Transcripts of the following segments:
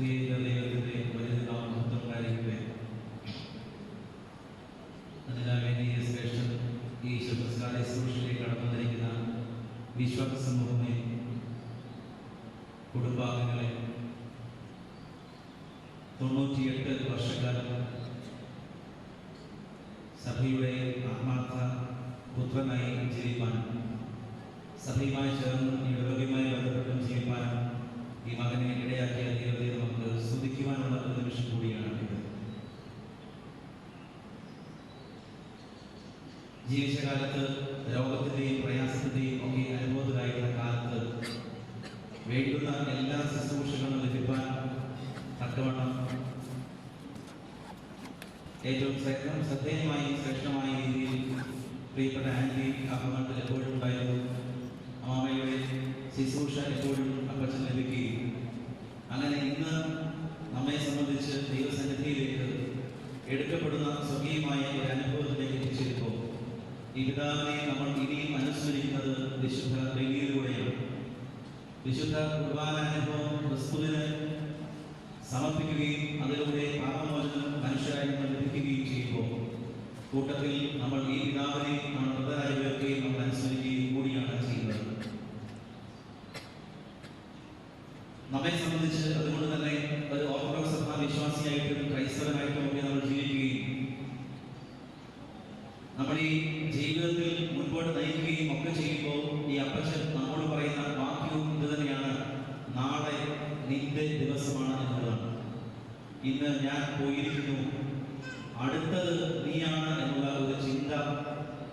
ദൈവത്തിന്റെ വലിയ മഹത്വം കാര്യങ്ങളെ അതിനായി ശ്രേഷ്ഠൻ ഈ ശുഭസ്കാര ശുശ്രൂഷയിലേക്ക് കടന്നു വന്നിരിക്കുന്ന വിശ്വാസ സമൂഹമേ, കുടുംബാംഗങ്ങളെ, 98 വർഷക്കാലം സഭയുടെ ആത്മാർത്ഥ പുത്രനായി ജീവിപ്പാനും സഭയുമായി ചേർന്ന് യോഗ്യമായി ബന്ധപ്പെട്ടും ജീവിപ്പാനും ഈ മകനെ ഇടയാക്കിയ ദൈവത്തെ നമുക്ക് സ്തുതിക്കുവാനുള്ള ഒരു നിമിഷം കൂടിയാണ് ഇത്. ജീവിച്ച കാലത്ത് രോഗത്തിന്റെയും പ്രയാസത്തിന്റെയും ഒക്കെ അനുഭവത്തിലായിരുന്ന കാലത്ത് വേണ്ടുന്ന എല്ലാ ശുശ്രൂഷകളും ലഭിക്കാൻ തക്കവണ്ണം ഏറ്റവും ശ്രദ്ധേയമായി ശ്രേഷ്ഠമായ രീതിയിൽ പ്രിയപ്പെട്ട ആന്റി ആ ഭവനത്തിൽ എപ്പോഴും ഉണ്ടായിരുന്നു. അമ്മാമയുടെ ശുശ്രൂഷ എപ്പോഴും അപ്പച്ചൻ ലഭിക്കുകയും അങ്ങനെ ഇന്ന് നമ്മെ സംബന്ധിച്ച് ദൈവസന്നിധിയിലേക്ക് എടുക്കപ്പെടുന്ന സ്വർഗീയമായ ഒരു അനുഭവത്തിലേക്ക് എത്തിച്ചിരിപ്പോൾ ഈ പിതാവിനെ നമ്മൾ ഇനിയും അനുസ്മരിക്കുന്നത് വിശുദ്ധ ബലിയിലൂടെയാണ്. വിശുദ്ധ കുർബാനാനുഭവം ക്രിസ്തുവിന് സമർപ്പിക്കുകയും അതിലൂടെ പാപമോചനം മനുഷ്യരായി നമ്മൾ ലഭിക്കുകയും ചെയ്യുമ്പോൾ കൂട്ടത്തിൽ നമ്മൾ ഈ പിതാവിനെ നമ്മൾ മൃതരായി വെക്കുകയും നമ്മൾ അനുസ്മരിക്കുകയും കൂടിയാണ് ചെയ്യുന്നത്. നമ്മെ സംബന്ധിച്ച് അതുകൊണ്ട് തന്നെ ഒരു ഓർത്തഡോക്സ് സഭാ വിശ്വാസിയായിട്ടും ക്രൈസ്തവനായിട്ടും ഒക്കെ നമ്മൾ ജീവിക്കുകയും നമ്മൾ ഈ ജീവിതത്തിൽ മുൻപോട്ട് നയിക്കുകയും ഒക്കെ ചെയ്യുമ്പോൾ ഈ അപ്പച്ചൻ നമ്മോട് പറയുന്ന വാക്യവും ഇത് തന്നെയാണ്: നാളെ നിന്റെ ദിവസമാണ് എന്നുള്ളതാണ്. ഇന്ന് ഞാൻ പോയിരിക്കുന്നു, അടുത്തത് നീയാണ് എന്നുള്ള ഒരു ചിന്ത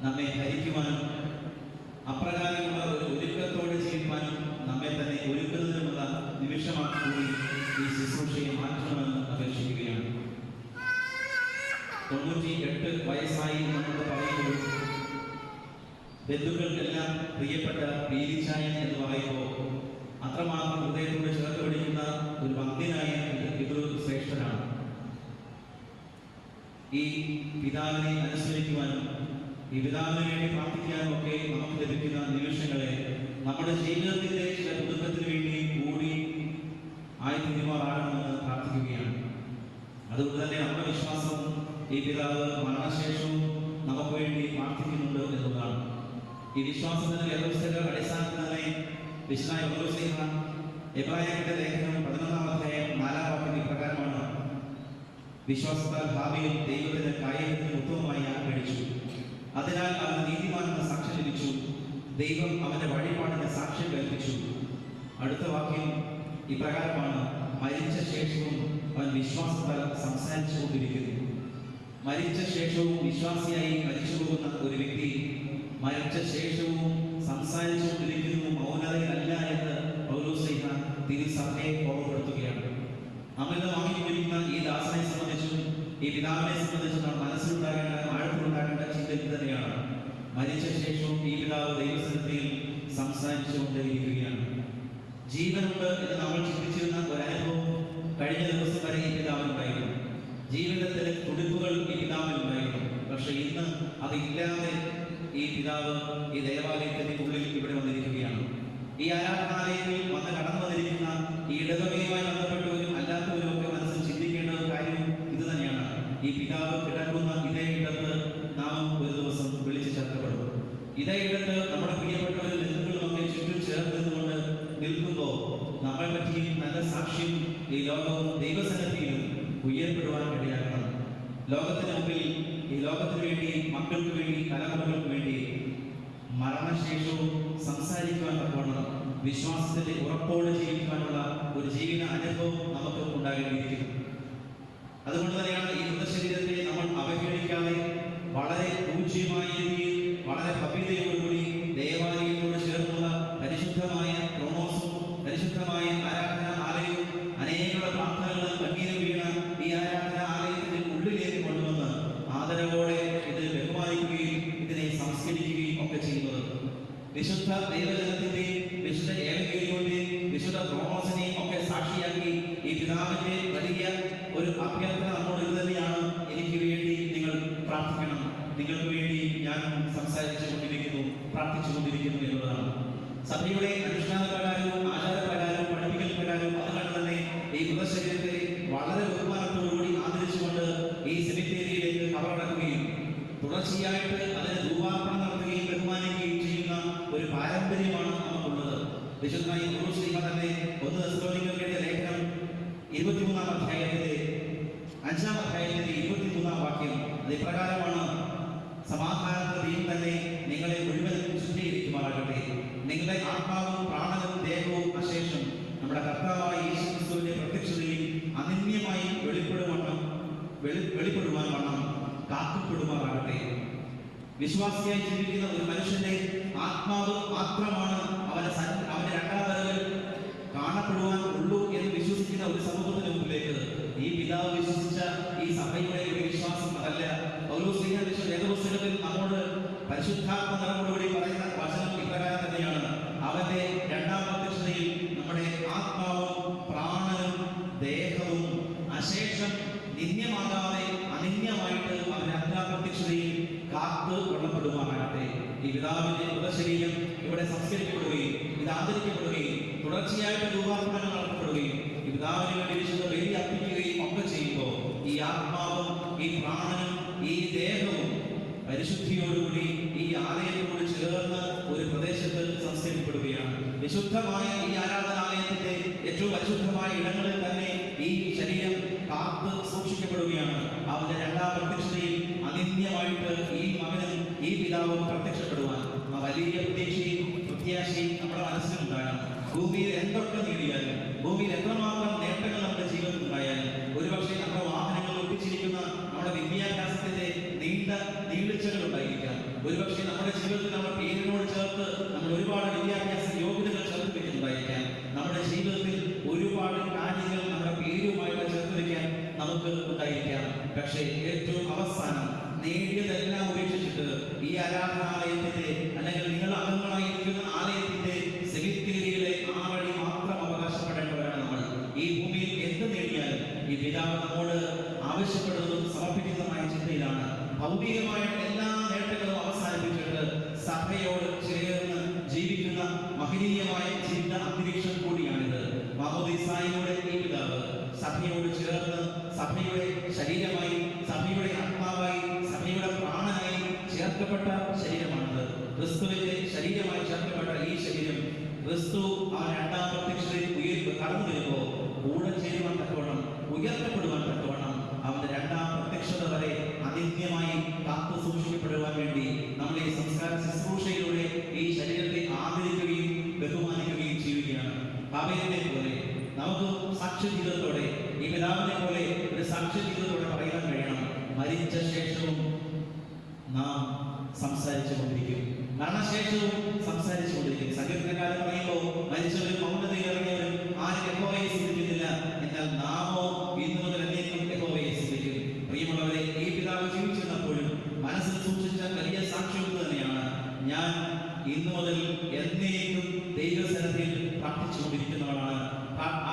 നമ്മെ ഭരിക്കുവാനും അപ്രകാരമുള്ള ഒരു ഒരുക്കത്തോടെ ചെയ്യുവാനും നമ്മെ തന്നെ ഒരുക്കുന്നതിനുമുള്ള നിമിഷമാക്കി കൂടി ഈ ശുശ്രൂഷയെ മാറ്റണമെന്ന് അപേക്ഷിക്കുകയാണ്. 98 വയസ്സായി നമുക്ക് പറയുമ്പോൾ ബന്ധുക്കൾക്കെല്ലാം പ്രിയപ്പെട്ട പീലിച്ചായൻ എന്ന് പറയുമ്പോൾ അത്രമാത്രം ഹൃദയത്തോട് ചേർത്ത് പിടിക്കുന്ന ഒരു ഭക്തനായ പിതൃ ശ്രേഷ്ഠനാണ്. ഈ പിതാവിനെ അനുസ്മരിക്കുവാനും ഈ പിതാവിന് വേണ്ടി പ്രാർത്ഥിക്കാനും ഒക്കെ നമുക്ക് ലഭിക്കുന്ന നിമിഷങ്ങളെ നമ്മുടെ ജീവിതത്തിന്റെ ചില പുതുക്കത്തിന് വേണ്ടി കൂടി ആയിത്തീരുമാറാകണമെന്ന് പ്രാർത്ഥിക്കുകയാണ്. അതുകൊണ്ട് തന്നെ നമ്മുടെ വിശ്വാസം ഈ പിതാവ് മരണശേഷവും നമുക്ക് വേണ്ടി പ്രാർത്ഥിക്കുന്നുണ്ട് എന്നുള്ളതാണ്. ഈ വിശ്വാസത്തിന്റെ വ്യവസ്ഥകൾ അടിസ്ഥാനത്തിൽ തന്നെ വിശുദ്ധനായ പൗലോസ് എബ്രായരുടെ ലേഖനം 11-ാം അധ്യായം 4-ാം വാക്യം ഇപ്രകാരമാണ്: വിശ്വാസത്താൽ ഭാവിയിൽ ദൈവത്തിന് കായത്തിന് ഉത്തമമായി ആഗ്രഹിച്ചു, അതിനാൽ അവൻ നീതിമാനെന്ന് സാക്ഷ്യം ലഭിച്ചു, ദൈവം അവന്റെ വഴിപാടിന് സാക്ഷ്യം കൽപ്പിച്ചു. അടുത്ത വാക്യം ഇപ്രകാരമാണ്: മരിച്ച ശേഷവും അവൻ വിശ്വാസത്താൽ സംസാരിച്ചുകൊണ്ടിരിക്കുന്നു. മരിച്ച ശേഷവും വിശ്വാസിയായി മരിച്ചു പോകുന്ന ഒരു വ്യക്തി മരിച്ച ശേഷവും സംസാരിച്ചുകൊണ്ടിരിക്കുന്നു, മൗനതയിലല്ല എന്ന് പൗലോസ് തിരുസഭയെ ഓർമ്മപ്പെടുത്തുകയാണ്. നമ്മളിന്ന് വാങ്ങിക്കൊണ്ടിരിക്കുന്ന ഈ ദാസനെ സംബന്ധിച്ചും ഈ പിതാവിനെ സംബന്ധിച്ചും നമ്മൾ മനസ്സിലുണ്ടാകേണ്ട ആഴത്തിലുണ്ടാകേണ്ട ചിന്ത ഇത് തന്നെയാണ്: മരിച്ച ശേഷവും ഈ പിതാവ് ദൈവസന്നിധിയിൽ സംസാരിച്ചുകൊണ്ടേയിരിക്കുകയാണ്. ജീവനുണ്ട് എന്ന് നമ്മൾ ചിന്തിച്ചിരുന്ന ഒരനുഭവം കഴിഞ്ഞ ദിവസം വരെ ഈ പിതാവിനുണ്ടായിരുന്നു. ജീവിതത്തിലെ തുടിപ്പുകൾ ഈ പിതാവിനുണ്ടായിരുന്നു. പക്ഷെ ഇന്ന് അതില്ലാതെ ഈ പിതാവ് ഈ ദേവാലയത്തിന്റെ ഉള്ളിൽ ഇവിടെ വന്നിരിക്കുകയാണ്. ഈ ആരാധനാലയത്തിൽ വന്ന് കടന്നു വന്നിരിക്കുന്ന ഈ ഇടവകയുമായി ബന്ധപ്പെട്ടവരും അല്ലാത്തവരും ഒക്കെ മനസ്സിൽ ചിന്തിക്കേണ്ട ഒരു കാര്യം ഇത് തന്നെയാണ്: ഈ പിതാവ് കിടക്കുന്ന ഇതേ ഇടത്ത് നാം ഒരു ദിവസം വിളിച്ചു ചേർക്കപ്പെടും. ഇതേ ഇടത്ത് നമ്മുടെ പ്രിയപ്പെട്ടവരും ബന്ധുക്കളുമൊക്കെ ചുറ്റും ചേർന്നുകൊണ്ട് നിൽക്കുമ്പോൾ നമ്മളെ പറ്റി നല്ല സാക്ഷ്യം ഈ ലോകവും ദൈവസന്നിധിയിലും ഉയർപ്പെടുവാൻ ഇടയാക്കണം. ലോകത്തിന് മുമ്പിൽ, ഈ ലോകത്തിന് വേണ്ടി, മക്കൾക്ക് വേണ്ടി, തലമുറകൾക്ക് വേണ്ടി മരണശേഷവും സംസാരിക്കുവാൻ തക്കവണ്ണം വിശ്വാസത്തിന്റെ ഉറപ്പോടെ ജീവിക്കാനുള്ള ഒരു ജീവിത അനുഭവം നമുക്ക് ഉണ്ടാകേണ്ടിയിരിക്കുന്നു. അതുകൊണ്ട് തന്നെയാണ് ഈ മൃതശരീരത്തെ നമ്മൾ അവഹേളിക്കാതെ വളരെ പൂജ്യമായ രീതിയിൽ വളരെ ഭവ്യതയോടുകൂടി ദേവാലയത്തോട് ചേർന്നുള്ള പരിശുദ്ധമായ ക്രോണോസും പരിശുദ്ധമായ ആരാധനാ ആലയവും അനേകം പ്രാർത്ഥനകളും കണ്ണീരും വീണ ഈ ആരാധനാ ആലയത്തിന്റെ ഉള്ളിലേക്ക് കൊണ്ടുവന്ന് ആദരവോടെ ഇത് ബഹുമാനിക്കുകയും ഇതിനെ സംസ്കരിക്കുകയും ഒക്കെ ചെയ്യുന്നത്. വിശുദ്ധ ദൈവജനത്തിന്റെയും വിശുദ്ധ ഏവകേലിന്റെയും വിശുദ്ധ ക്രോണോസിനെയും ഒക്കെ സാക്ഷിയാക്കി ഈ പിതാവിന്റെ വലിയ ഒരു അഭ്യർത്ഥന നമ്മോട് ഇത് തന്നെയാണ്: എനിക്ക് വേണ്ടി നിങ്ങൾ പ്രാർത്ഥിക്കണം, നിങ്ങൾക്ക് വേണ്ടി ഞാൻ സംസാരിച്ചുകൊണ്ടിരിക്കുന്നു, പ്രാർത്ഥിച്ചുകൊണ്ടിരിക്കുന്നു എന്നുള്ളതാണ്. സഭയുടെ അനുഷ്ഠാന പ്രകാരവും ആചാരപ്രകാരവും പഠിപ്പിക്കൽ പ്രകാരവും അതുകൊണ്ട് തന്നെ ഈ മൃതശരീരത്തെ തുടർച്ചയായിട്ട് അതിന് ധൂപാർപ്പണം നടത്തുകയും ബഹുമാനിക്കുകയും ചെയ്യുന്ന ഒരു പാരമ്പര്യമാണ് നമുക്കുള്ളത്. വിശുദ്ധനായ പൗലോസ് തന്നെ 1 തെസ്സലോനിക്കർക്ക് എഴുതിയ ലേഖനം 23-ാം അധ്യായത്തിന്റെ 5-ാം അധ്യായത്തിന്റെ 23-ാം വാക്യം അത് ഇപ്രകാരമാണ്: സമാധാനത്തിന്റെ ദൈവം തന്നെ നിങ്ങളെ മുഴുവനും ശുദ്ധീകരിക്കുമാറാകട്ടെ. നിങ്ങളുടെ ആത്മാവും പ്രാണനും ദേഹവും അശേഷം നമ്മുടെ കർത്താവായ യേശുക്രിസ്തുവിന്റെ പ്രത്യക്ഷതയിൽ അനന്യമായി വെളിപ്പെടുവാൻ വണ്ണം കാക്കപ്പെടുമാറാകട്ടെ. വിശ്വാസിയായി ജീവിക്കുന്ന ഒരു മനുഷ്യന്റെ ആത്മാവ് മാത്രമാണ് അവന്റെ രണ്ടാം വരവിൽ കാണപ്പെടുവാൻ ഉള്ളൂ എന്ന് വിശ്വസിക്കുന്ന ഒരു സമൂഹത്തിന് മുമ്പിലേക്ക് ഈ പിതാവ് വിശ്വസിച്ച ഈ സഭയുടെ ഒരു വിശ്വാസം അതല്ല. പൗലോസ് വേദപുസ്തകത്തിൽ നമ്മോട് പരിശുദ്ധാത്മ നിറവോടുകൂടി പറയുന്ന വചനം ഇപ്രകാരം തന്നെയാണ്: അവന്റെ രണ്ടാം പ്രത്യക്ഷതയിൽ നമ്മുടെ ആത്മാവും പ്രാണനും ദേഹവും അശേഷം നിന്യമാകാതെ അനന്യമായിട്ട് അവന്റെ രണ്ടാം പ്രത്യക്ഷതയിൽ കാത്തു കൊള്ളപ്പെടുവാനാകട്ടെ. ഈ പിതാവിന്റെ മൃതശരീരം ഇവിടെ സംസ്കരിക്കപ്പെടുകയും ഇത് ആദരിക്കപ്പെടുകയും തുടർച്ചയായിട്ട് ധൂപാർപ്പണങ്ങൾ നടത്തപ്പെടുകയും ഈ പിതാവിന് വേണ്ടി വിശുദ്ധ ബലി അർപ്പിക്കുകയും ഒക്കെ ചെയ്യുമ്പോൾ ഈ ആത്മാവും ഈ പ്രാണനും ഈ ദേഹവും പരിശുദ്ധിയോടുകൂടി ഈ ആലയത്തോട് ചേർന്ന് ഒരു പ്രദേശത്ത് സംസ്കരിക്കപ്പെടുകയാണ്. വിശുദ്ധമായ ഈ ആരാധനാലയത്തിന്റെ ഏറ്റവും പരിശുദ്ധമായ ഇടങ്ങളിൽ തന്നെ ഈ ശരീരം കാത്ത് സൂക്ഷിക്കപ്പെടുകയാണ്. അവന്റെ രണ്ടാം പ്രത്യക്ഷതയിൽ അനന്യമായിട്ട് ഈ മകനും ഈ പിതാവും പ്രത്യക്ഷപ്പെടുവാൻ ആ വലിയ പ്രത്യാശയും നമ്മുടെ മനസ്സിലുണ്ടാകണം. ഭൂമിയിൽ എന്തൊക്കെ നേടിയാലും, ഭൂമിയിൽ എത്രമാത്രം നേട്ടങ്ങൾ നമ്മുടെ ജീവിതത്തിൽ ഉണ്ടായാലും, ഒരുപക്ഷെ നമ്മുടെ വാഹനങ്ങൾ ഒപ്പിച്ചിരിക്കുന്ന നമ്മുടെ വിദ്യാഭ്യാസത്തിന്റെ നീളിച്ചകൾ ഉണ്ടായിരിക്കാം. ഒരുപക്ഷെ നമ്മുടെ ജീവിതത്തിൽ നമ്മുടെ പേരിനോട് ചേർത്ത് നമ്മൾ ഒരുപാട് വിദ്യാഭ്യാസ യോഗ്യതകൾ ചേർത്ത് വെക്കുന്നുണ്ടായിരിക്കാം. നമ്മുടെ ജീവിതത്തിൽ ഒരുപാട് കാര്യങ്ങൾ നമ്മുടെ പേരുമായിട്ട് ചേർത്ത് വെക്കാൻ നമുക്ക് ഉണ്ടായിരിക്കാം. പക്ഷേ ഏറ്റവും അവസാനം നേടിയതെല്ലാം ഉപേക്ഷിച്ചിട്ട് ഈ ആരാധനാലയത്തിന്റെ അല്ലെങ്കിൽ നിങ്ങൾ അംഗങ്ങളായിരിക്കുന്ന ആലയത്തിന്റെ സെമിത്തേരിയിലെ ആ വഴി മാത്രം അവകാശപ്പെടേണ്ടവരാണ് നമ്മൾ. ഈ ഭൂമിയിൽ എന്ത് നേടിയാലും ഈ പിതാവ് നമ്മോട് ആവശ്യപ്പെടുന്നതും സമർപ്പിക്കുന്നതുമായ ചിന്തയിലാണ്. ഭൗതികമായ എല്ലാ നേട്ടങ്ങളും അവസാനിപ്പിച്ചിട്ട് സഭയോട് ചേർന്ന് ജീവിക്കുന്ന മഹനീയമായ ജീവിത അന്തരീക്ഷം കൂടിയാണിത്. മാമോദീസായിലൂടെ ഈ പിതാവ് സഭയോട് ചേർന്ന് സഭയുടെ ശരീരമായി, സഭയുടെ ആത്മാവായി, സഭയുടെ പ്രാണനായി ചേർക്കപ്പെട്ട ശരീരമാണിത്. ക്രിസ്തുവിന്റെ ശരീരമായി ചേർക്കപ്പെട്ട ഈ ശരീരം ക്രിസ്തു ആ രണ്ടാം പ്രത്യക്ഷതയിൽ കടന്നു വരുമ്പോൾ കൂടെ ചേരുവാൻ തക്കവണ്ണം, ഉയർത്തപ്പെടുവാൻ തക്കവണ്ണം അവന്റെ രണ്ടാം പ്രത്യക്ഷത വരെ അനിത്യമായി കാത്തു സൂക്ഷിക്കപ്പെടുവാൻ വേണ്ടി നമ്മൾ ഈ സംസ്കാര ശുശ്രൂഷയിലൂടെ ഈ ശരീരത്തെ ആദരിക്കുകയും ബഹുമാനിക്കുകയും ചെയ്യുകയാണ്. ഭാവേനെ പോലെ നമുക്ക് സാക്ഷ്യ ജീവിതത്തോടെ ഈ പിതാവിനെ പോലെ ഒരു സാക്ഷ്യ ജീവിതത്തോടെ പറയാൻ കഴിയണം: മരിച്ച ശേഷവും നാം സംസാരിച്ചു കൊണ്ടിരിക്കും, മരണശേഷവും സംസാരിച്ചു കൊണ്ടിരിക്കും. സങ്കീർത്തനക്കാരൻ പറയുമ്പോൾ മരിച്ചവരും മൗനതയിൽ ഇറങ്ങിയവരും ആരും യഹോവയെ സ്തുതിക്കുന്നില്ല, എന്നാൽ നാമോ ഇന്നു മുതൽ എന്നേക്കും യഹോവയെ സ്തുതിക്കും. പ്രിയമുള്ളവരെ, ഈ പിതാവ് ജീവിച്ചിരുന്നപ്പോഴും മനസ്സിൽ സൂക്ഷിച്ച വലിയ സാക്ഷ്യം തന്നെയാണ്: ഞാൻ ഇന്നു മുതൽ എന്നേക്കും ദൈവസന്നിധിയിൽ പ്രാർത്ഥിച്ചുകൊണ്ടിരിക്കുന്നവളാണ്.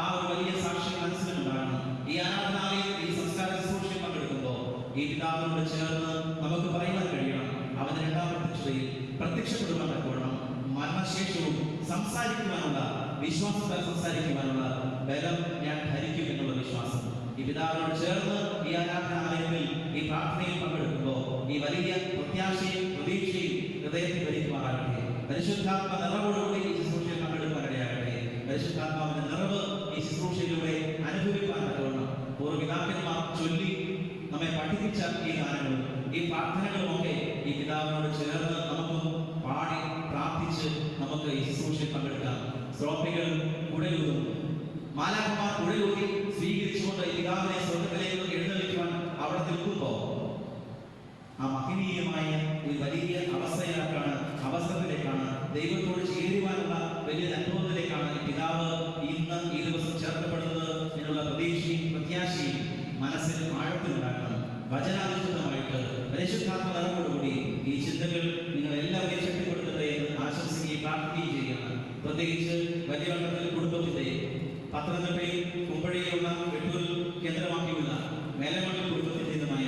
ആ ഒരു വലിയ സാക്ഷ്യം മനസ്സിലുണ്ടാകണം. ഈ ആരാധനാലയത്തിൽ ഈ സംസ്കാര ശുശ്രൂഷയിൽ പങ്കെടുക്കുമ്പോൾ ഈ പിതാവിനോട് ചേർന്ന് നമുക്ക് പറയുവാൻ കഴിയണം: അവന്റെ രണ്ടാം പ്രത്യക്ഷതയിൽ പ്രത്യക്ഷപ്പെടുവാൻ തക്കവണ്ണം മരണശേഷവും സംസാരിക്കുവാനുള്ള വിശ്വാസത്താൽ സംസാരിക്കുവാനുള്ള ബലം ഞാൻ ധരിക്കും എന്നുള്ള വിശ്വാസം ഈ പിതാവിനോട് ചേർന്ന് ഈ ആരാധനാലയത്തിൽ ഈ പ്രാർത്ഥനയിൽ പങ്കെടുക്കുമ്പോൾ ഈ വലിയ പ്രത്യാശയും പ്രതീക്ഷയും ഹൃദയത്തിൽ ഭരിക്കുമാറാകട്ടെ. പരിശുദ്ധാത്മ നിറവോടുകൂടി ഈ ശുശ്രൂഷയിൽ പങ്കെടുക്കാനിടയാകട്ടെ. പരിശുദ്ധാത്മാവിന്റെ നിറവ് ഈ ശുശ്രൂഷയിലൂടെ അനുഭവിക്കാൻ തക്കവണ്ണം പൂർവ്വപിതാക്കന്മാർ ചൊല്ലി നമ്മെ പഠിപ്പിച്ച ഈ ഗാനങ്ങളും ഈ പ്രാർത്ഥനകളും ഒക്കെ ഈ പിതാവിനോട് ചേർന്ന് നമുക്ക് പാടി പ്രാർത്ഥിച്ച് നമുക്ക് ഈ ശുശ്രൂഷയിൽ പങ്കെടുക്കാം. ശ്രോപ്പികൾ കുഴലൂതും, മാലാഖമാർ കുഴലൂതി സ്വീകരിച്ചുകൊണ്ട് ഈ പിതാവിനെ സ്വർഗ്ഗത്തിലേക്ക് എഴുന്നള്ളിക്കുവാൻ അവിടെ നിൽക്കുമ്പോൾ ആ മഹനീയമായ ഒരു വലിയ അവസരത്തിലേക്കാണ് ദൈവത്തോട് ചേരുവാനുള്ള വലിയ അനുഭവത്തിലേക്കാണ് ഈ പിതാവ് ഇന്ന് ഈ ദിവസം ചേർക്കപ്പെടുന്നത് എന്നുള്ള പ്രതീക്ഷയും പ്രത്യാശയും മനസ്സിൽ ആഴത്തിലുണ്ടാക്കണം. വചനാധിഷ്ഠിതമായിട്ട് പരിശുദ്ധാത്മ നിറവോടുകൂടി ഈ ചിന്തകൾ നിങ്ങൾ എല്ലാവരെയും ശക്തിപ്പെടുത്തട്ടെ എന്ന് ആശംസിക്കുകയും പ്രാർത്ഥിക്കുകയും ചെയ്യുകയാണ്. പ്രത്യേകിച്ച് വലിയ വട്ടത്തിൽ കുടുംബത്തിന്റെ പത്തനംതിട്ടയിൽ കുമ്പഴയിലുള്ള വെട്ടൂർ കേന്ദ്രമാക്കിയുള്ള മേലമണ്ണിൽ കുടുംബത്തിൻ്റെതുമായ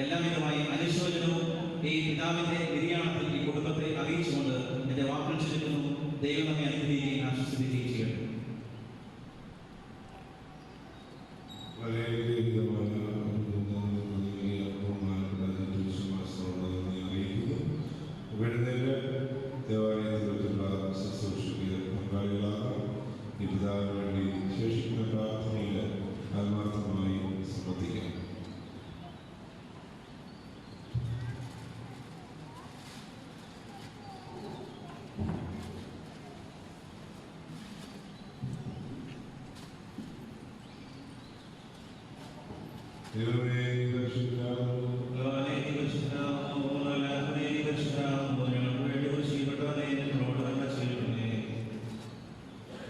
എല്ലാവിധമായ അനുശോചനവും ഈ പിതാവിന്റെ നിര്യാണത്തിൽ ഈ കുടുംബത്തെ അറിയിച്ചുകൊണ്ട് എന്റെ വാക്കുകൾ ചുരുക്കുന്നു. ദൈവം നമ്മെ അനുഗ്രഹിക്കുകയും ആശ്വസിപ്പിക്കുകയും ചെയ്യട്ടെ. വളരെ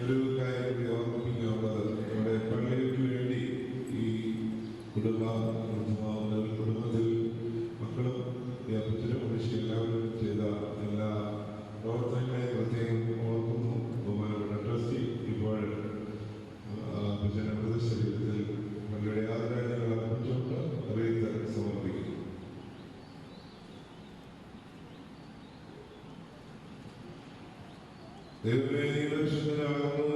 ഒരു കാര്യം ഓർമ്മിപ്പിക്കാനുള്ളത്, നമ്മുടെ പള്ളിക്ക് വേണ്ടി ഈ കുടുംബത്തിൽ മക്കളും അപ്പച്ചനും മനുഷ്യ എല്ലാവരും ചെയ്ത എല്ലാ പ്രവർത്തനങ്ങളെ പ്രത്യേകം ഓർക്കുന്നു. ബഹുമാനപ്പെട്ട ട്രസ്റ്റി ഇപ്പോൾ അപ്പച്ചനെ മൃതശരീരത്തിൽ പള്ളിയുടെ ആദരാഞ്ജലികൾ അർപ്പിച്ചുകൊണ്ട് അറിയിത്ത് സമർപ്പിക്കും. ദൈവമേ, നീ പരിശുദ്ധനാകുന്നു.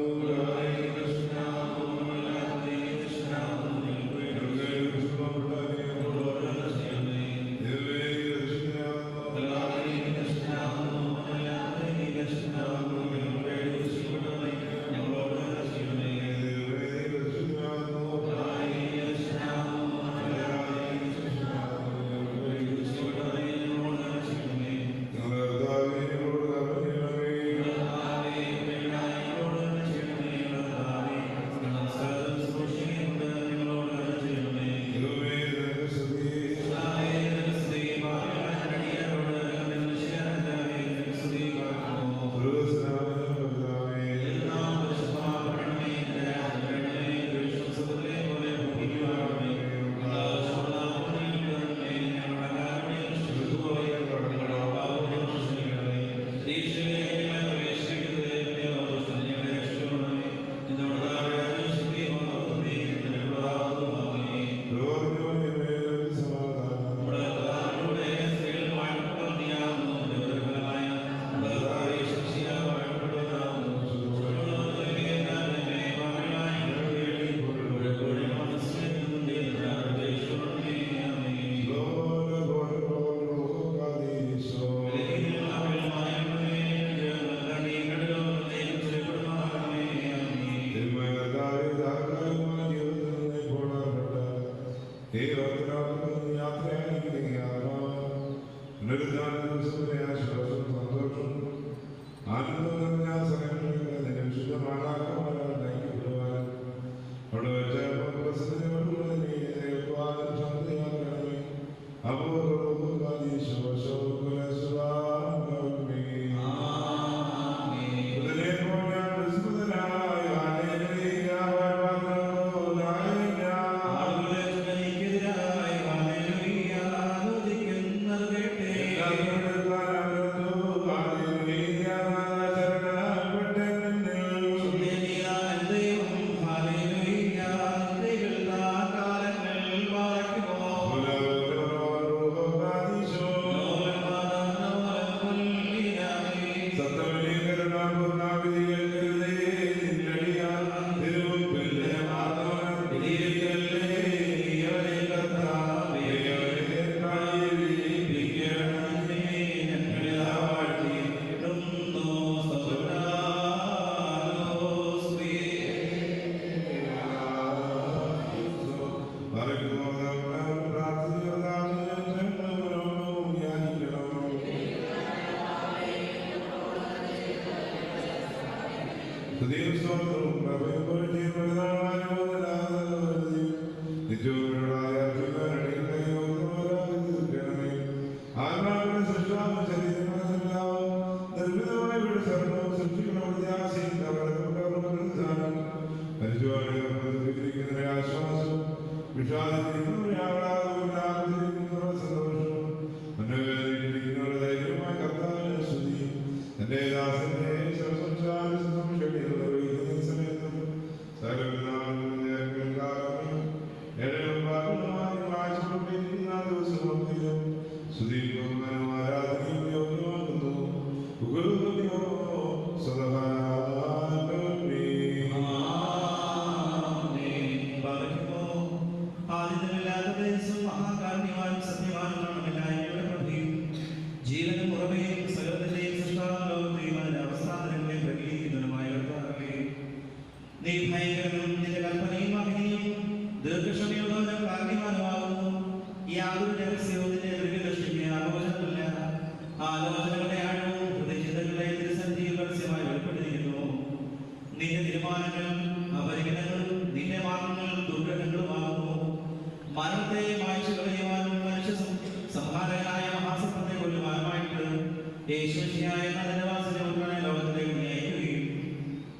Amen.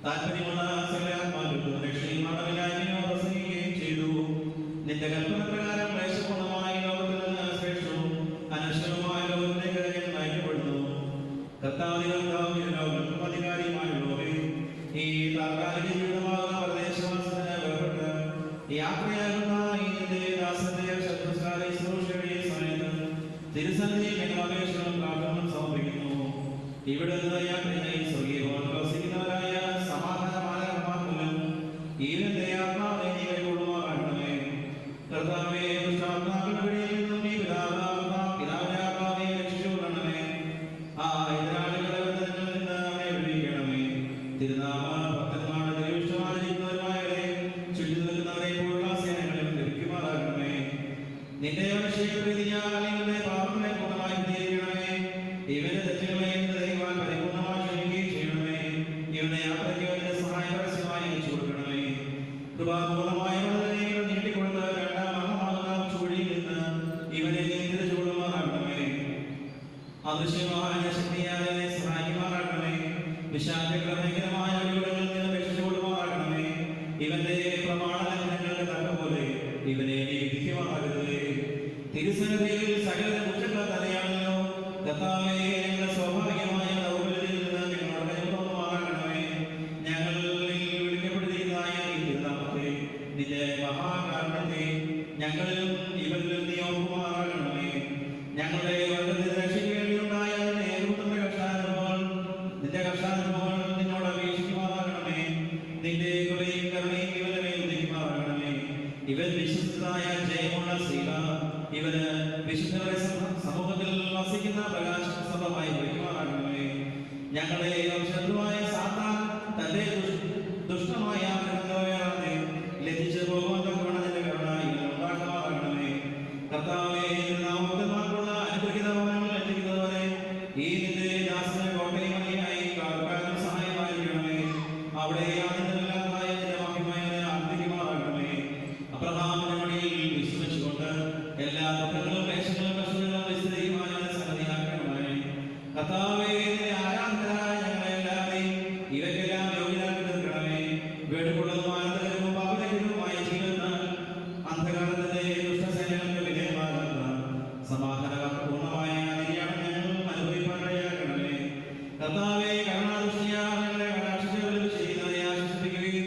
താല്പര്യമുള്ള സകല ആത്മാക്കൾക്കും രക്ഷയും അടവില്ലായ്മയോ പ്രസംഗിക്കുകയും ചെയ്തു. നിന്റെ കൽപ്പന പ്രകാരം ക്ലേശപൂർണ്ണമായ ലോകത്തിൽ നിന്ന് ശ്രേഷ്ഠവും അനശ്വരവുമായ ലോകത്തിലേക്ക് ഞാൻ നയിക്കപ്പെടുന്നു. കർത്താവിനും ലോകങ്ങൾക്കും അധികാരിയുമായുള്ളവരെ, ഈ താൽക്കാലിക ജീവിതമാകുന്ന പ്രദേശവാസത്തിന് വേർപെട്ട് യാത്രയാകുന്ന ഈ നിന്റെ ദാസന്റെ ശുശ്രൂഷയുടെ സമയത്ത് തിരുസന്നിധിയിൽ ഞങ്ങൾ അപേക്ഷകളും പ്രാർത്ഥനകളും സമർപ്പിക്കുന്നു. ഇവിടെ നിന്ന് യാത്രയായി സ്വർഗീയഭവനിൽ വസിക്കുന്നവരായ സമാധാനമാർഗ്ഗമാക്കുവാൻ ഇവന്റെ ആത്മാവിനെ നീ കൈക്കൊള്ളുമാറാകണമേ. കർത്താവേ, ദുഷ്ടാത്മാക്കളുടെ പിടിയിൽ നിന്നും നീ പിതാവിന്റെ ആത്മാവിനെ രക്ഷിച്ചുകൊള്ളണമേ. ആ എതിരാളികളുടെ ബന്ധനങ്ങളിൽ നിന്ന് അവനെ വിടുവിക്കണമേ. തിരുനാമ ഭക്തന്മാരുടെ ദൈവവിഷ്ടമായിരിക്കുന്നവരുമായവരെ ചുറ്റി നിൽക്കുന്നവരെ പോലുള്ള സേനകളിൽ ലഭിക്കുമാറാകണമേ. നിന്റെ അഭിഷേകപ്രീതിയാൽ ഇവന്റെ പാപങ്ങളെ പൂർണ്ണമായി പരിഹരിക്കണമേ. ഇവന്റെ തെറ്റുകളെ ദൈവം പരിപൂർണ്ണമായി ക്ഷമിക്കുകയും ചെയ്യണമേ. ഇവന്റെ യാത്രയ്ക്ക് അവന്റെ സഹായ പരസ്യമായി അയച്ചു കൊടുക്കണമേ. കൃപാപൂർണ്ണമായ വളരെ നീട്ടിക്കൊടുത്ത രണ്ടാം മരണമാകുന്ന ചുവടിയിൽ നിന്ന് ഇവനെ തിരിച്ചുകൊള്ളുമാറാകണമേ. അദൃശ്യമായ ശക്തിയാലെ സഹായിക്കുമാറാകണമേ. വിശാലമായ ഒഴിവുകളിൽ നിന്ന് രക്ഷിച്ചുകൊള്ളുമാറാകണമേ. ഇവന്റെ പ്രമാണ ലംഘനങ്ങളുടെ തക്കപോലെ ഇവനെ വിധിക്കുമാറാകരുതേ. തിരുസന്നിധിയിൽ സകല കുറ്റങ്ങൾ തന്നെയാണല്ലോ. കർത്താവേ, ഞങ്ങളുടെ സ്വാഭാവികമായ ദൗർബല്യത്തിൽ നിന്ന് ഞങ്ങളോട് കരുണമാറാകണമേ. ഞങ്ങളിൽ വിളിക്കപ്പെട്ടിരിക്കുന്ന ഈ തിരുനാമത്തെ നിന്റെ മഹാകാരണത്തെ ഞങ്ങളിലും ഇവരിലും നീ ഓർക്കുമാറാകണമേ. ഞങ്ങളുടെ വർഗത്തെ രക്ഷിക്കേണ്ടിയുണ്ടായ നിന്റെ കർഷാനുഭവങ്ങൾ നിന്നോട് അപേക്ഷിക്കുമാറാകണമേ. നിന്റെ കൃപയും കരുണയും ഇവന്റെ മേൽ ഉദിക്കുമാറാകണമേ. ഇവൻ വിശ്വസ്തനായ ജയമുള്ള ശ്രീല, ഇവന് വിശുദ്ധരുടെ സമൂഹത്തിൽ വസിക്കുന്ന പ്രകാശമായി വയ്ക്കുമാറാകണമേ. ഞങ്ങളുടെ ശത്രുവായ സാത്താൻ തന്റെ ദുഷ്ടമായ ആഗ്രഹങ്ങളെ ലഭിച്ചു പോകുവാൻ തക്കവണ്ണം നിന്റെ കരുണ ഇവന് ഉണ്ടാക്കുമാറാകണമേ. കർത്താവേ, നാമത്തിന്മാർക്കുള്ള അനുഗ്രഹീത ഭവനങ്ങൾ എത്തിക്കുന്നവരെ ഈ നിന്റെ ദാസനെ കോട്ടയും മണിയായി കാക്കാനും സഹായമായിരിക്കണമേ. അവിടെ അതിനെല്ലാമായ നിന്റെ മഹിമയെ ആർദ്ദിക്കുമാറാകണമേ. അബ്രഹാമിന്റെ മടിയിൽ വിശ്വസിച്ചുകൊണ്ട് എല്ലാ ദുഃഖങ്ങളും ക്ലേശങ്ങളും കഷ്ടങ്ങളും വിസ്തരിക്കുവാൻ സംഗതിയാക്കണമേ. കർത്താവേ, നിന്റെ ആരാധകരായ ഞങ്ങളെല്ലാവരെയും ഇവയ്ക്കെല്ലാം യോഗ്യരാക്കി തീർക്കണമേ. വേടുകൊള്ളതും ആനന്ദകരവും പാപരഹിതവുമായ ജീവിതത്താൽ അന്ധകാരത്തിന്റെ ദുഷ്ടസേനകൾക്ക് വിധേയമാകുന്ന സമാധാനപൂർണ്ണമായ നിര്യാണം ഞങ്ങൾ അനുഭവിക്കാനിടയാക്കണമേ. കർത്താവേ, കരുണാദൃഷ്ടിയാൽ ഞങ്ങളെ കടാക്ഷിച്ച് ചെയ്യുന്നവരെ ആശ്വസിപ്പിക്കുകയും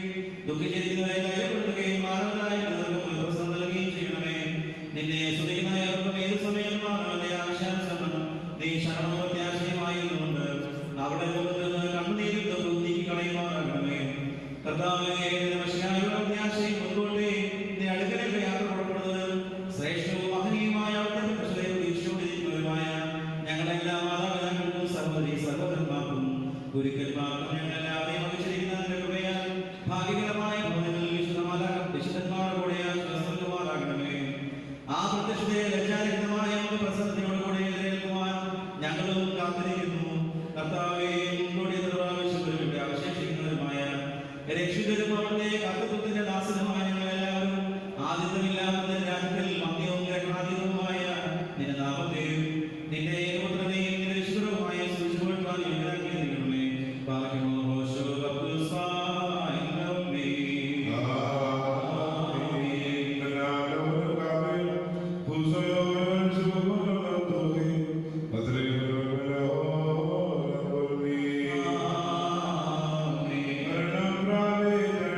ദുഃഖിച്ചിരിക്കുന്നവരെ ധൈര്യപ്പെടുത്തുകയും മാനവരായി പ്രസന്നം നൽകുകയും ചെയ്യണമേ. നിന്നെ സ്തുതിക്കുന്ന ഏവർക്കും ഏത് സമയത്തുമാണ് ആശാസം നീ ശരണപ്രത്യാശയമായിരുന്നുകൊണ്ട് അവിടെ മുഖത്ത് നിന്ന് കണ്ണുനീരിൽ നീക്കി കളയുമാറാകണമേ. കർത്താവേ, പ്രത്യാശയും മുൻകൂട്ടി നീ അടുക്കലേക്ക് യാത്ര പുറപ്പെടുന്നത് ശ്രേഷ്ഠവും മഹനീയമായ പ്രതീക്ഷിച്ചുകൊണ്ടിരിക്കുന്നവരുമായ ഞങ്ങളെല്ലാ മാതാപിതാക്കൾക്കും സഹോദരി സഹോദരന്മാർക്കും ഗുരുക്കന്മാർക്കും ഞങ്ങളെല്ലാവരെയും വഹിച്ചിരിക്കുന്ന കൃപയാൽ ഭാഗ്യകരമായ ഭവനങ്ങളിൽ വിശുദ്ധന്മാരുടെ കൂടെ ആശ്വാസമാറാകണമേ. ആ പ്രത്യക്ഷതയെ ലജ്ജാരഹിതമായ പ്രസന്നത്തിനോടുകൂടെ എതിരേൽക്കുവാൻ ഞങ്ങളും കാത്തിരിക്കുന്നു. കർത്താവേ, മുൻകൂടി നിർവാഹങ്ങളുടെ അവശേഷിക്കുന്നവരുമായ രക്ഷിതരും അവരുടെ കർത്തൃത്വത്തിന്റെ ദാസനുമായ ഞങ്ങളെല്ലാവരും ആദിത്യമില്ലാത്ത രാജ്യത്തിൽ മന്യവും ഗ്രഹണാതീതവുമായ നിന്റെ നാമത്തെയും നിന്റെ ഏകപുത്രനെയും നിന്റെ വിശുദ്ധവുമായ സൂക്ഷിച്ചുകൊള്ളുവാൻ യോഗ്യരാക്കിയിരിക്കണമേ. Amen.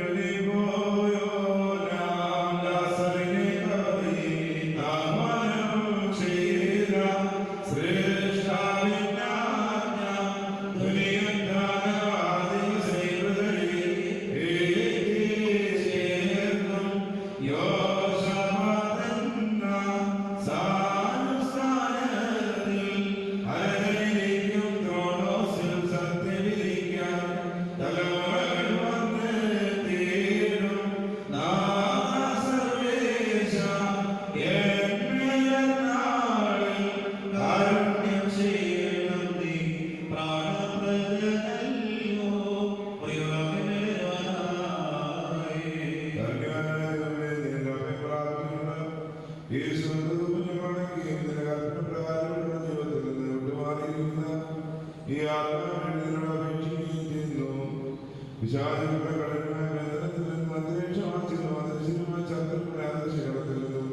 വിശാലങ്ങളുടെ കഠിനമായ വേദനത്തിൽ നിന്നും അന്തരീക്ഷമാച്ചിലും ആദർശിനുമായ ചന്ദ്രങ്ങളുടെ ആദർശകടത്തിൽ നിന്നും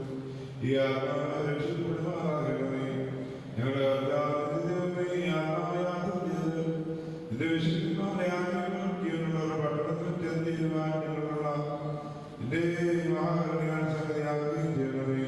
ഈ ആത്മാവിനെ രക്ഷപ്പെടുമാറാകണമേ. ഞങ്ങളുടെ കർത്താവിന്റെ ഈ ആത്മാവെ യാത്ര ചെയ്ത് നിന്റെ വിശുദ്ധമായ ആഗ്രഹങ്ങളുടെ പട്ടണത്തിൽ ചെന്നിരുവാൻ ഞങ്ങളുള്ള നിന്റെ മഹാകരുണയാൽ സംഗതിയാക്കുകയും ചെയ്യണമേ.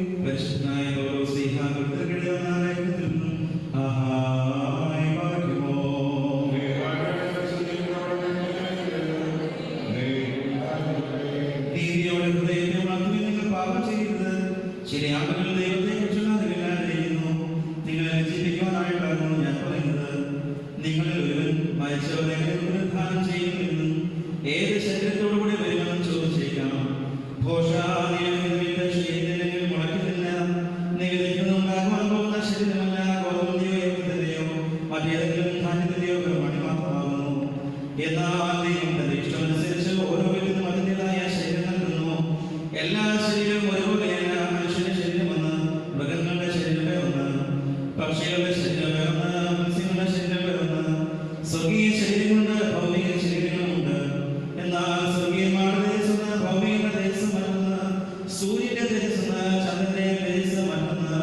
പരിശുദ്ധനായ പൗലോസ് ശ്ലീഹാ കൃതജ്ഞതയോടെ പക്ഷികളുടെ ശരീരം വേർന്ന് മത്സ്യങ്ങളുടെ ശരീരം വേർന്ന് സ്വർഗീയ ശരീരമുണ്ട്, ഭൗമിക ശരീരങ്ങളുണ്ട്. എന്നാൽ സ്വർഗീയമാരുടെ തേജസ്സെന്ന് ഭൗമികയുടെ തേജസ്സ് മറ്റൊന്ന്, സൂര്യന്റെ തേജസ്സെന്ന് ചന്ദ്രന്റെ തേജസ്സ് മറ്റൊന്ന്,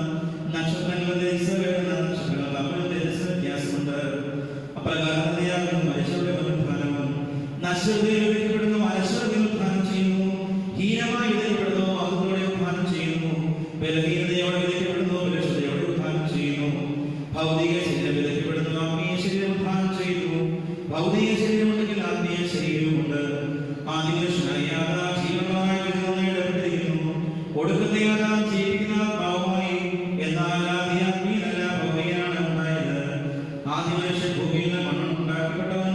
നക്ഷത്രങ്ങളുടെ തേജസ്സ് വേറൊന്ന്, നക്ഷത്രങ്ങൾ തമ്മിൽ തേജസ്സ് വ്യത്യാസമുണ്ട്. അപ്രകാരം തന്നെയാകുന്നു മനുഷ്യരുടെ പുനരുത്ഥാനവും. നശ്വരതയിൽ വിധിക്കപ്പെടുന്നു, അനശ്വരതയിൽ ഉത്ഥാനം ചെയ്യുന്നു. ഹീനമായി വിധിക്കപ്പെടുന്നു, മഹത്വത്തോടെ ഉത്ഥാനം ചെയ്യുന്നു. ബലഹീനതയോടെ വിധിക്കപ്പെടുന്നു, ബലക്ഷതയോടെ ഉത്ഥാനം ചെയ്യുന്നു. ഭൗതിക ശരീരം വിധിക്കപ്പെടുന്നു, ആത്മീയ ശരീരം ഉത്ഥാനം ചെയ്യുന്നു. ഭൗതിക ശരീരമുണ്ടെങ്കിൽ ആത്മീയ ശരീരവുമുണ്ട്. ആദിപുരുഷനായ ആദാം ജീവനുള്ളതായ വിധിയിൽ ഇടപെട്ടിരിക്കുന്നു. ഒടുക്കത്തെ ആദാം ജീവിക്കുന്ന ആത്മാവുമായി. എന്നാൽ ആദ്യ ആത്മീയനല്ല, ഭൗമികനാണ് ഉണ്ടായത്. ആദ്യ മനുഷ്യൻ ഭൂമിയിൽ നിന്ന് മണ്ണുണ്ടാക്കപ്പെട്ടവൻ,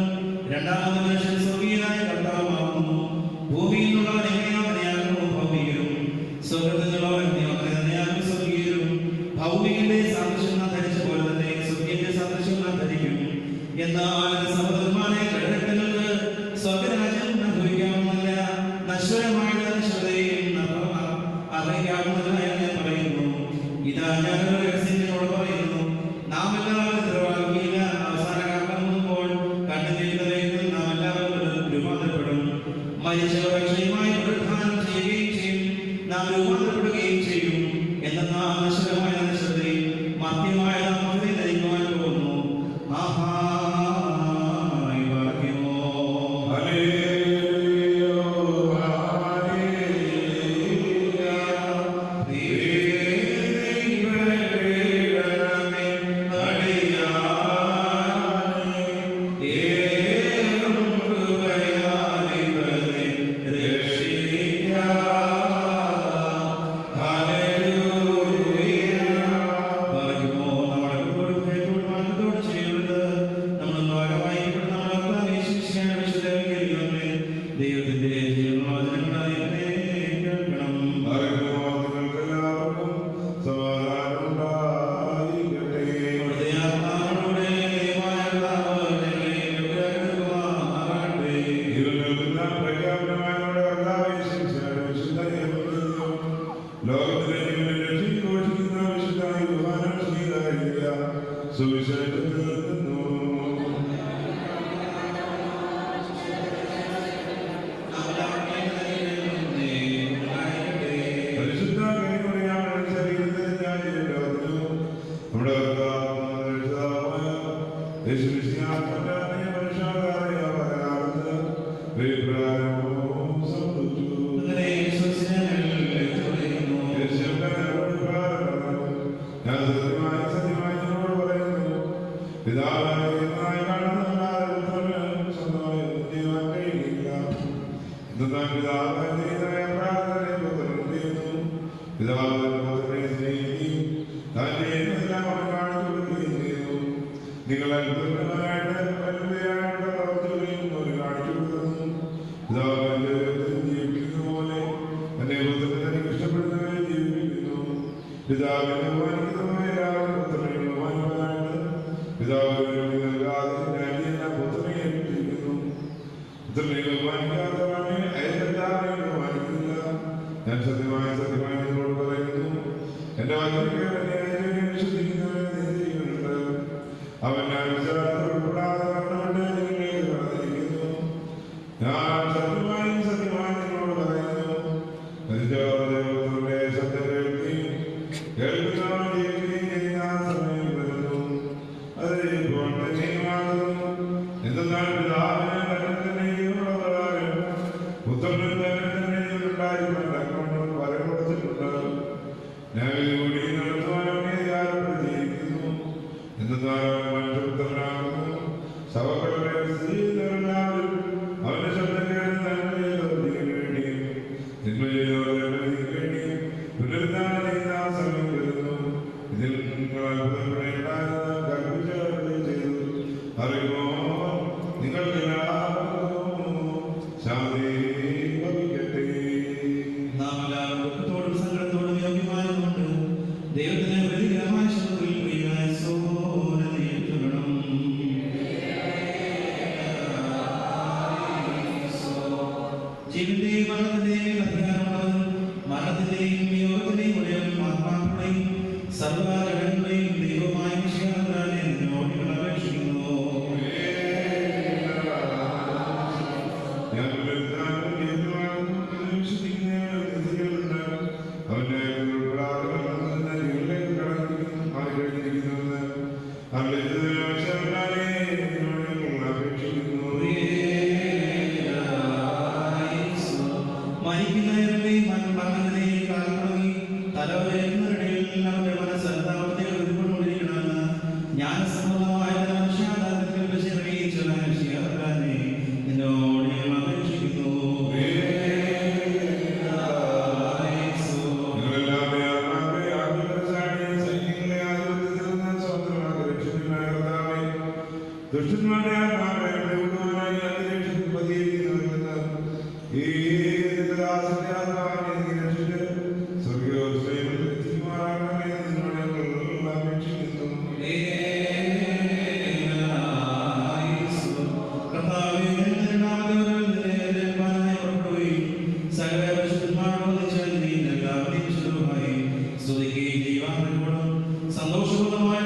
രണ്ടാമത്തെ മനുഷ്യൻ സ്വർഗീയനായ കർത്താവാകുന്നു. ഭൂമിയിൽ നിന്നുള്ളവൻ എങ്ങനെയോ തന്നെയാകുന്നു ഭൗമികരും, സ്വർഗ്ഗത്തിൽ നിന്നുള്ളവൻ എങ്ങനെയോ തന്നെയാകുന്നു സ്വർഗീയരും. ഭൗമികന്റെ സാദൃശ്യം നാം ധരിച്ച പോലെ തന്നെ സ്വർഗീയന്റെ സാദൃശ്യം നാം ധരിക്കും. എന്നാൽ സഹോദരന്മാരെ, ഘടകങ്ങൾക്ക് സ്വർഗരാജ്യം അനുഭവിക്കാവുന്നതല്ല, നശ്വരമായ നശ്വരതയും അറിയിക്കാവുന്നതല്ല എന്ന് ഞാൻ പറയുന്നു. ഇതാ ഞാൻ ഒരു രഹസ്യം നിങ്ങളോട് പറയുന്നു. നാം എല്ലാവരും ഉത്തരവാദിക്കില്ല. അവസാന കാലം മുമ്പുമ്പോൾ കണ്ടുനിൽക്കുന്നവയിൽ നാം എല്ലാവരും രൂപാന്തരപ്പെടും. മരിച്ചവർ അക്ഷയമായി പുനരുത്ഥാനം ചെയ്യുകയും ചെയ്യും, നാം രൂപാന്തരപ്പെടുകയും ചെയ്യും. എന്നാൽ നശ്വരമായ നശ്വരതയും മർത്യമായ നാമത്തെ ധരിക്കുവാൻ പോകുന്നു. ആഹായി പറയുമോ ദൈവത്തിന്റെ ജീവനോചനങ്ങളായി കേൾക്കണം. ദൈവത്തിന് പ്രതികരമായ ശബ്ദത്തിൽ പ്രിയനായ സോദരനെ ഏറ്റുകൊള്ളണം. ജ്ഞാനസമ്പന്നമായ മനുഷ്യാദാനത്തിൽ പ്രചരിപ്പിച്ച മനുഷ്യനെ നിന്നോട് ഞാൻ അപേക്ഷിക്കുന്നു. ദുഷ്ടന്മാരുടെ ആത്മാക്കളെ വിടുവാനായി അന്തരീക്ഷത്തിൽ പതിയിരിക്കുന്നവരെന്ന് ഈ ദാസന്റെ ആത്മാവിനെ രക്ഷിച്ച് സ്വർഗ്ഗോത്സവത്തിൽ എത്തിക്കുമാറാകണമേ എന്ന് ഞങ്ങൾ അപേക്ഷിക്കുന്നു. സന്തോഷപൂർണ്ണമായ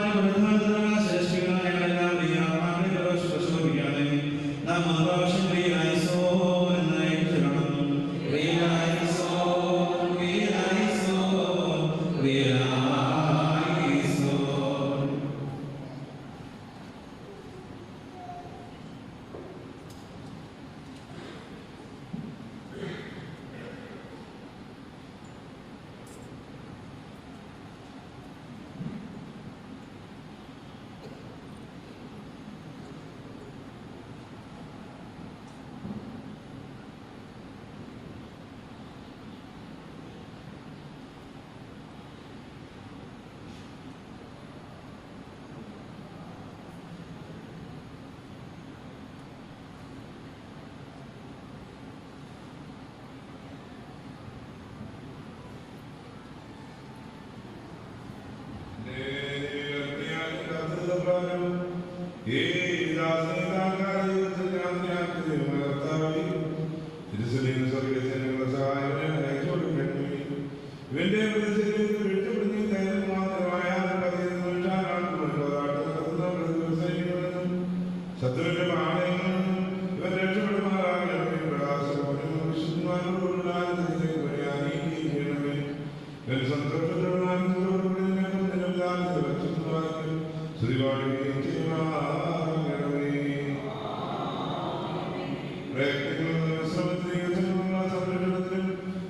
ശത്രുവിന്റെ പാളയങ്ങളിൽ ഇവൻ രക്ഷപ്പെടുമാറാകണമേ. പ്രകാശം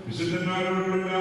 വിശുദ്ധന്മാരോടുള്ള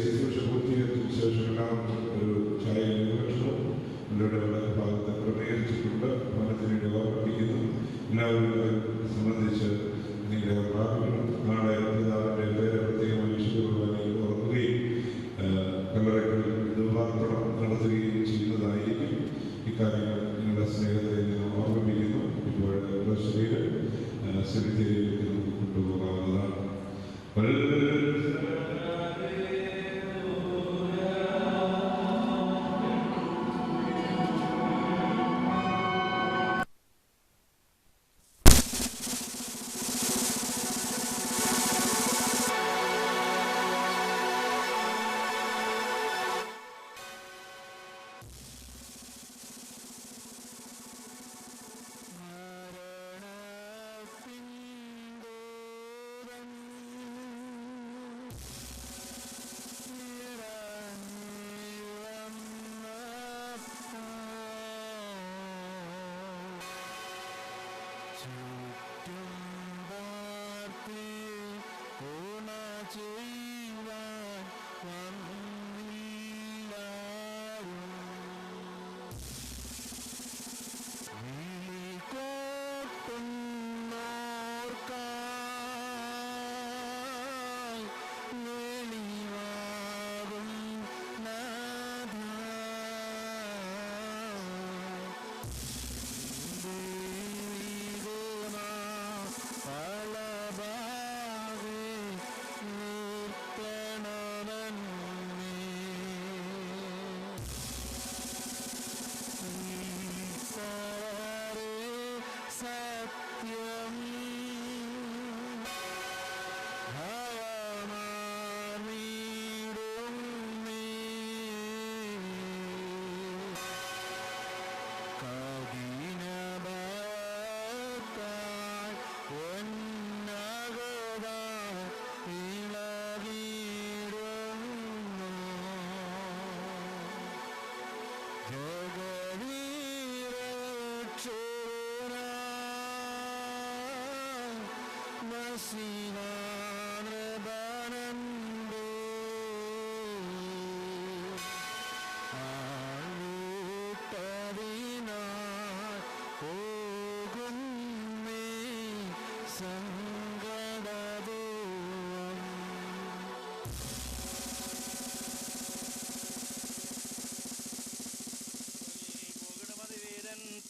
ശുശ്രൂഷ പൂർത്തീകരിച്ച ശേഷം ഒരു ചായ കാര്യങ്ങൾ നിങ്ങളുടെ സ്നേഹത്തെ ഞാൻ ഓർമ്മിപ്പിക്കുന്നു. ഇപ്പോൾ ശരീരം സെമിത്തേരിയിലേക്ക് നമുക്ക് കൊണ്ടുപോകാവുന്നതാണ്.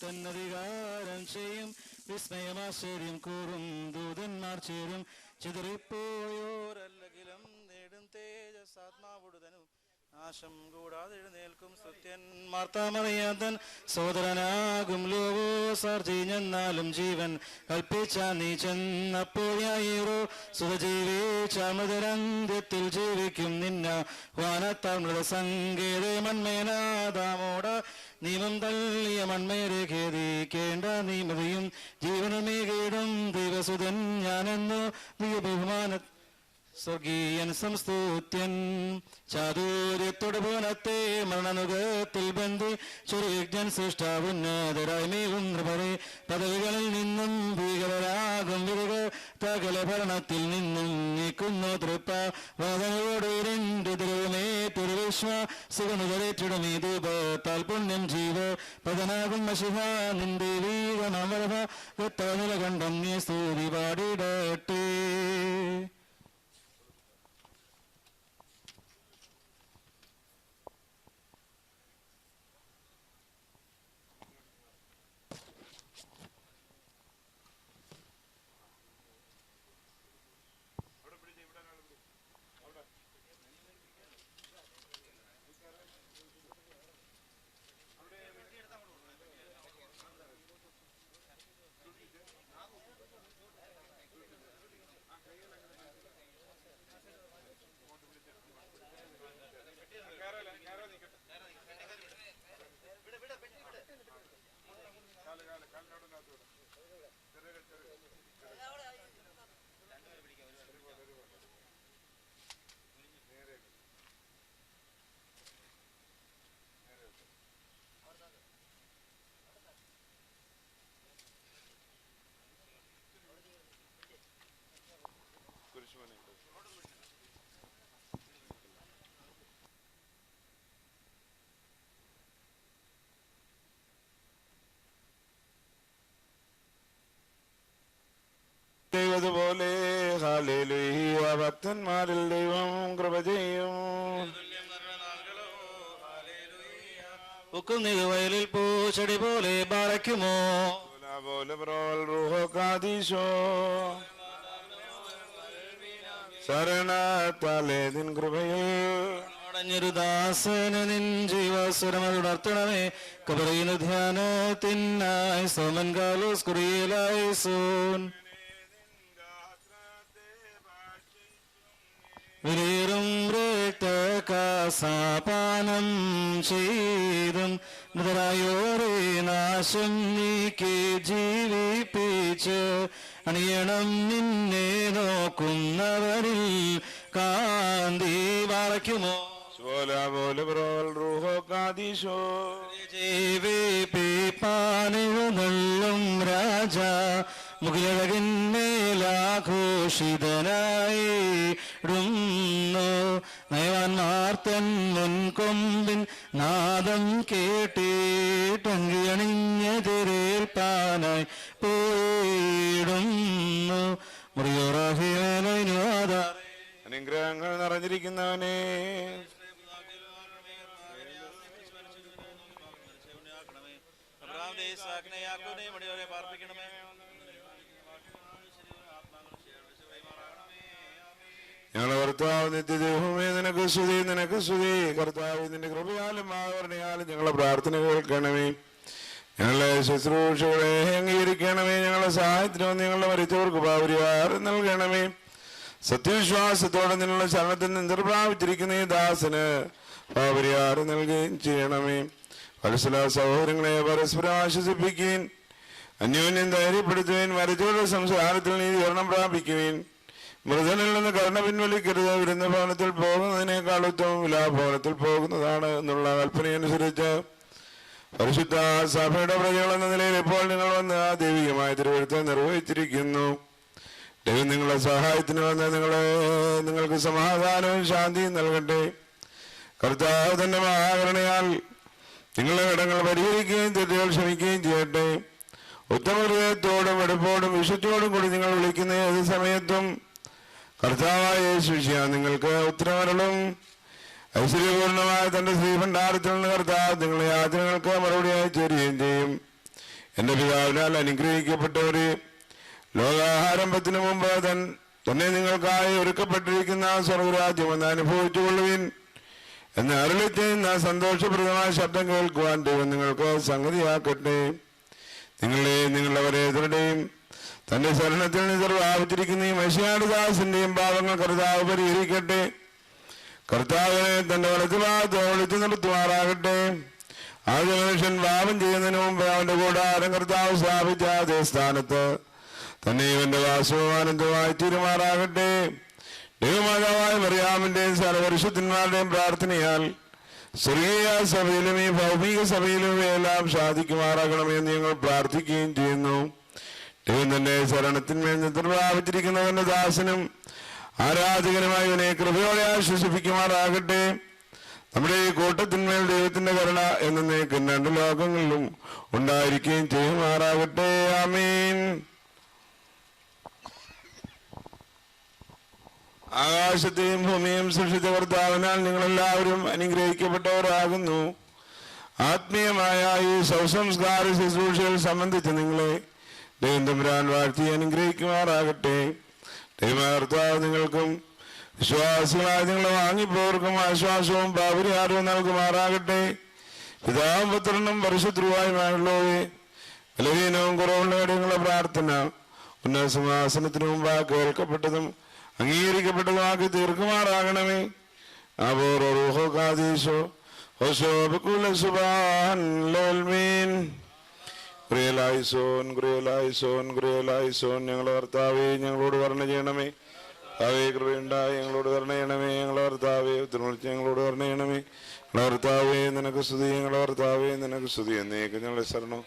തന്നധികാരം ചെയ്യും വിസ്മയമാശ്ചര്യം കൂറും ദൂതന്മാർ ചേരും ചിതറിപ്പോയോരല്ലെങ്കിലും നേടും തേജസാത്മാവുടുതനും നാശം കൂടാതെ എഴുന്നേൽക്കും സ്തുത്യൻ മാർത്താമറിയാതൻ സോദരനാകും ലോകോ സർജീഞ്ഞെന്നാലും ജീവൻ കൽപ്പിച്ച നീ ചെന്നപ്പോഴായിരോ സുഖജീവിച്ചാമൃതരന്ധ്യത്തിൽ ജീവിക്കും നിന്ന വാനത്താൽ മൃതസങ്കേത മന്മേനാദാമോട നിയമം തള്ളിയ മൺമേരെ ഖേദിക്കേണ്ട നീമതിയും ജീവനമേകേടും ദൈവസുതൻ ഞാനെന്നു നീ ബഹുമാന സ്വർഗീയൻ സംസ്തുത്യൻ ചാതുര്യത്തോട് ഭുവനത്തെ മരണനുഗത്തിൽ ബന്ധി ചൊരുവിജ്ഞൻ സൃഷ്ടാവുന്നതരായി മേവും നൃപരെ പദവികളിൽ നിന്നും ഭീകരരാകും വിരുക തകല ഭരണത്തിൽ നിന്നും നീക്കുന്നു തൃപ്പ വാദനയോട് രണ്ട് ദുരമേ തിരുവിശ്വ സുഖനുകരിച്ചിടുമേ ദൂപത്താൽ പുണ്യം ജീവ പതനാകും മഷിഹ നിന്റെ വീരമർഭ നിലകണ്ഠം നീ സ്തുതി പാടിടട്ടെ. ദൈവതുപോലെ ഹല്ലേലൂയ ഭക്തന്മാരിൽ ദൈവം കൃപ ചെയ്യും. ഒക്കുന്നത് വയലിൽ പൂച്ചെടി പോലെ ബാലയ്ക്കുമോ ശരണത്താലേ നിൻ കൃപയിൽ അടഞ്ഞൊരു ദാസന് നിൻ ജീവസ്വരമതുണർത്തണമേ കബറയിന് ധ്യാനത്തിനായി സോമൻ കാലോസ് കുറിയലായി സോൻ വിലയേറും രക്തകാസാപാനം ചെയ്തും മൃതരായോരെ നാശം നീക്കി ജീവിപ്പിച്ച് അണിയണം നിന്നെ നോക്കുന്നവരിൽ കാന്തി വാഴയ്ക്കുമോ ജീവിപ്പിപ്പാനെഴുന്നള്ളും രാജ മുകിലഴകിന്മേലാഘോഷിതനായി നയവാൻമാർത്തൻ മുൻകൊമ്പിൻ നാദം കേട്ടിട്ടങ്കിയണിഞ്ഞെതിരേൽപ്പാനായി പോയിടുന്നു മുറിയോറാഹിയാധാര അനുഗ്രഹങ്ങൾ നിറഞ്ഞിരിക്കുന്നവനെ ഞങ്ങളെ കർത്താവ് നിത്യദേഹമേ നിനക്ക് സ്തുതി, നിനക്ക് സ്തുതി. കർത്താവ് നിന്റെ കൃപയാലും ആവരണയാലും ഞങ്ങളെ പ്രാർത്ഥന കേൾക്കണമേ. ഞങ്ങളെ ശുശ്രൂഷകളെ അംഗീകരിക്കണമേ. ഞങ്ങളെ സഹായത്തിനോ ഞങ്ങളെ മരിച്ചവർക്ക് പരിഹാരം നൽകണമേ. സത്യവിശ്വാസത്തോടെ നിന്നുള്ള ശരണത്തിൽ നിന്ന് പ്രാപിച്ചിരിക്കുന്ന ഈ ദാസന് പരിഹാരം നൽകുകയും ചെയ്യണമേ. വത്സല സഹോദരങ്ങളെ പരസ്പരം ആശ്വസിപ്പിക്കുകയും അന്യോന്യം ധൈര്യപ്പെടുത്തുകയും മരിച്ചവരുടെ സംസാരത്തിൽ നീതീകരണം പ്രാപിക്കുകയും മൃതനിൽ നിന്ന് കരുണ പിൻവലിക്കരുത്. വിരുന്ന ഭവനത്തിൽ പോകുന്നതിനേക്കാൾ ഉത്തമം വിലാഭവനത്തിൽ പോകുന്നതാണ് എന്നുള്ള കൽപ്പനയനുസരിച്ച് പരിശുദ്ധ സഭയുടെ പ്രജകൾ എന്ന നിലയിൽ ഇപ്പോൾ നിങ്ങൾ വന്ന് ആ ദൈവികമായ തിരുവഴുത്ത് നിർവഹിച്ചിരിക്കുന്നു. ദൈവം നിങ്ങളുടെ സഹായത്തിന് വന്ന് നിങ്ങൾക്ക് സമാധാനവും ശാന്തിയും നൽകട്ടെ. കർത്താവ് തന്റെ മഹാകരുണയാൽ നിങ്ങളുടെ കടങ്ങൾ പരിഹരിക്കുകയും തെറ്റുകൾ ക്ഷമിക്കുകയും ചെയ്യട്ടെ. ഉത്തമ ഹൃദയത്തോടും വെടുപ്പോടും വിശുദ്ധോടും കൂടി നിങ്ങൾ വിളിക്കുന്ന ഏത് സമയത്തും കർത്താവായ യേശുവിശിയ നിങ്ങൾക്ക് ഉത്തരവരുളും. ഐശ്വര്യപൂർണമായ തന്റെ ശ്രീഭണ്ഡാരത്തിൽ നിന്ന് കർത്താവ് നിങ്ങളുടെ യാചനകൾക്ക് മറുപടിയായി ചേരുകയും ചെയ്യും. എന്റെ പിതാവിനാൽ അനുഗ്രഹിക്കപ്പെട്ടവരെ, ലോകാരംഭത്തിനു മുമ്പ് തന്നെ നിങ്ങൾക്കായി ഒരുക്കപ്പെട്ടിരിക്കുന്ന സ്വർഗരാജ്യം എന്ന് അനുഭവിച്ചുകൊള്ളുവിൻ എന്ന് അരുളി ചെയ്യുന്ന സന്തോഷപ്രദമായ ശബ്ദം കേൾക്കുവാൻ ദൈവം നിങ്ങൾക്ക് സംഗതിയാക്കട്ടെ. നിങ്ങളുടെ ഓരോരുത്തരുടെയും തന്റെ ശരണത്തിൽ നിന്ന് പ്രാപിച്ചിരിക്കുന്ന ഈ മനുഷ്യദാസിന്റെയും പാപങ്ങൾ കർത്താവ് പരിഹരിക്കട്ടെ. കർത്താവിനെ തന്റെ വലത്തുഭാഗത്ത് വിളിച്ചു നിർത്തുമാറാകട്ടെ. ആദ്യ മനുഷ്യൻ പാപം ചെയ്യുന്നതിന് മുമ്പ് അവന്റെ കൂടാരം കർത്താവ് സ്ഥാപിച്ച അതേ സ്ഥാനത്ത് തന്നെ ഇവന്റെ വാസവാനന്ദമായി തീരുമാറാകട്ടെ. ദൈവമാതാവായ മറിയാമിന്റെയും സർവപരിശുദ്ധന്മാരുടെയും പ്രാർത്ഥനയാൽ സ്വർഗീയ സഭയിലും ഈ ഭൗമിക സഭയിലും എല്ലാം സാധിക്കുമാറാകണമെന്ന് ഞങ്ങൾ പ്രാർത്ഥിക്കുകയും ചെയ്യുന്നു. ദൈവം തന്റെ ശരണത്തിന്മേൽ നിർപ്രാപിച്ചിരിക്കുന്നവന്റെ ദാസനും ആരാധകനുമായി ഇവനെ കൃപയോടെ ആശ്വസിപ്പിക്കുമാറാകട്ടെ. നമ്മുടെ ഈ കൂട്ടത്തിന്മേൽ ദൈവത്തിന്റെ കരുണ എന്നേക്കും രണ്ട് ലോകങ്ങളിലും ഉണ്ടായിരിക്കുകയും ചെയ്യുമാറാകട്ടെ. ആമീൻ. ആകാശത്തെയും ഭൂമിയും സൃഷ്ടിച്ച കർത്താവിനാൽ നിങ്ങളെല്ലാവരും അനുഗ്രഹിക്കപ്പെട്ടവരാകുന്നു. ആത്മീയമായ ഈ ശവസംസ്കാര ശുശ്രൂഷകൾ സംബന്ധിച്ച് നിങ്ങളെ ദൈവം തമ്പുരാൻ വാഴ്ത്തി അനുഗ്രഹിക്കുമാറാകട്ടെ. ദൈവമായ കർത്താവ് നിങ്ങൾക്കും വിശ്വാസികളായ നിങ്ങളെ വാങ്ങിപ്പോർക്കും ആശ്വാസവും പാപരിഹാരവും നൽകുമാറാകട്ടെ. പിതാവും പുത്രനും പരിശുദ്ധരുമായുള്ളവരെ, ബലഹീനവും കുറവുള്ളവരുടെ നിങ്ങളുടെ പ്രാർത്ഥന ഉന്നത സിംഹാസനത്തിനു മുമ്പ് കേൾക്കപ്പെട്ടതും അംഗീകരിക്കപ്പെട്ടതുമാക്കി തീർക്കുമാറാകണമേ. ഞങ്ങളെ കർത്താവേ ഞങ്ങളോട് കരുണ ചെയ്യണമേ. കർത്താവേ കൃപയുണ്ടായി ഞങ്ങളോട് കരുണ ചെയ്യണമേ. ഞങ്ങളെ കർത്താവേ ഉത്തരവിളിച്ച് ഞങ്ങളോട് കരുണ ചെയ്യണമേ. ഞങ്ങളെ കർത്താവേ നിനക്ക് സ്തുതി. ഞങ്ങളെ കർത്താവേ നിനക്ക് സ്തുതി. എന്നേക്ക് ഞങ്ങളെ ശരണം.